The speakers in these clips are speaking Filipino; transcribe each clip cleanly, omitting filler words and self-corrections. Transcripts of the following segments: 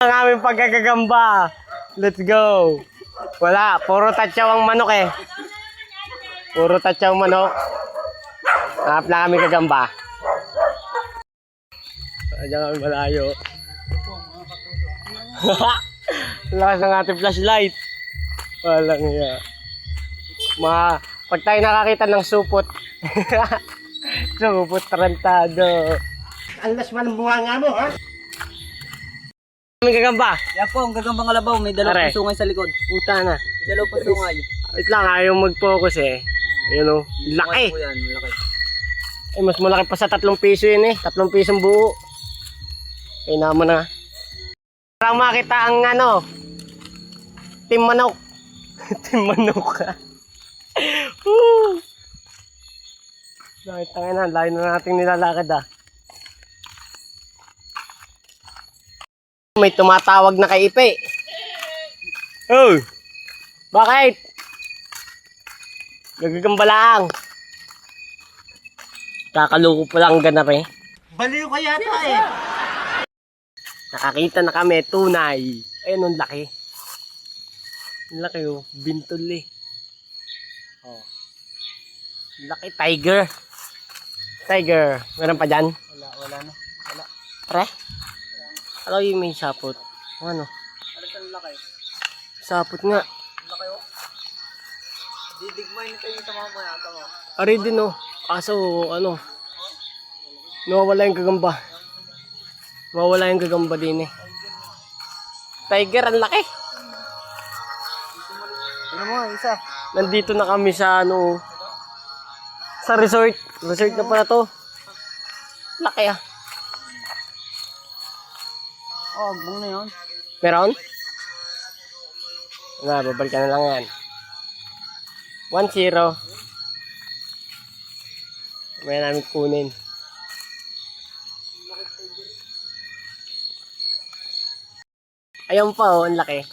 Ang aming pagkagagamba. Let's go. Wala, puro tatsaw ang manok eh. Puro tatsaw manok. Hanap na kami kagamba. Diyan kami malayo. Lakas ng ating flashlight. Walang iya. Pag tayo nakakita ng supot. Supot tarantado. Alas man ang bunga nga mo, ha? May gagamba. Yan po, ang gagambang kalabaw. May dalawang sungay sa likod. Puta na. May dalawang sungay. Wait lang, ayaw mag-focus eh. Ayun o. Laki. Po yan, malaki. Ay, mas malaki pa sa 3 piso yun eh. 3 pisong buo. Kaya naman na. Para makita ang ano. Team manok. Team manok ka. Woo! Bakit tayo na, layo na natin nilalakad ah. May tumatawag na kay Ipe. Oh! Bakit? Nagagamba lang. Kakaloko pa lang ganap eh. Baliw ka yata eh. Nakakita na kami, tunay. Ayun, ang laki. Ang laki oh, bintol eh. Oh. Laki, tiger. Tiger. Meron pa dyan? Wala na. Wala. Pre? Alam yung may sapot. Ano? Ano saan laki? Sapot nga. Laki oh. Didigmay na tayo sa mamaya. Tama. Ari din oh. Kaso ano. Nawawala yung gagamba. Nawawala yung gagamba din eh. Tiger, ang laki. Ano mo, isa? Nandito na kami sa ano. Sa resort. Resort na pala to. Laki ah. Oh, agbang na yun. Meron? Nga, babalikan na lang yan. 1-0. May namin kunin. Ayun pa oh, ang laki.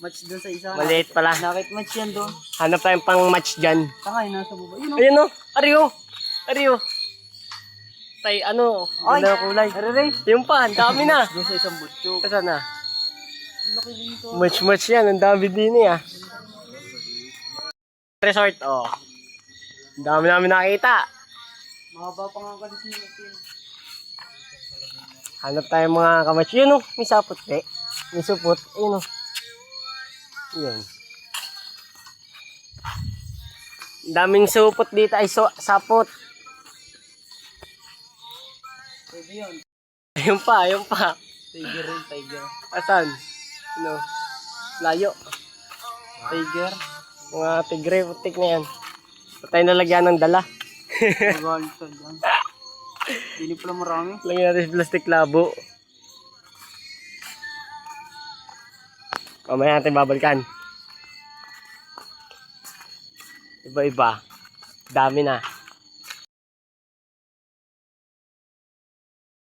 Match dun sa isa. Maliit pala. Nakit match yan doon. Hanap tayong pang match dyan. Tangay, nasa baba. Yun oh. Ayun oh, Ario. Ario. Tay, ano, Ay, ganda ng kulay. Aray, Yung pa, ang dami na. doon sa isang butchog. Saan na? Laki din ito. Match yan, ang dami din eh ah. Resort, oh. Ang dami namin nakita. Mahaba pa nga kalisin natin. Hanap tayo mga kamatch. Yun oh, may sapot eh. May supot. Ayun oh. Yun. Ang daming supot dito ay sapot. Pwede yun. Ayun pa, ayun pa. Tiger rin, tiger. Asan? Ano? Layo. Tiger. Mga tigre, putik na yan. Patay na lagyan ng dala. Magalitan yan. Hindi pala marami. Lagyan natin sa plastic labo. Mamaya natin babalikan. Iba-iba. Dami na.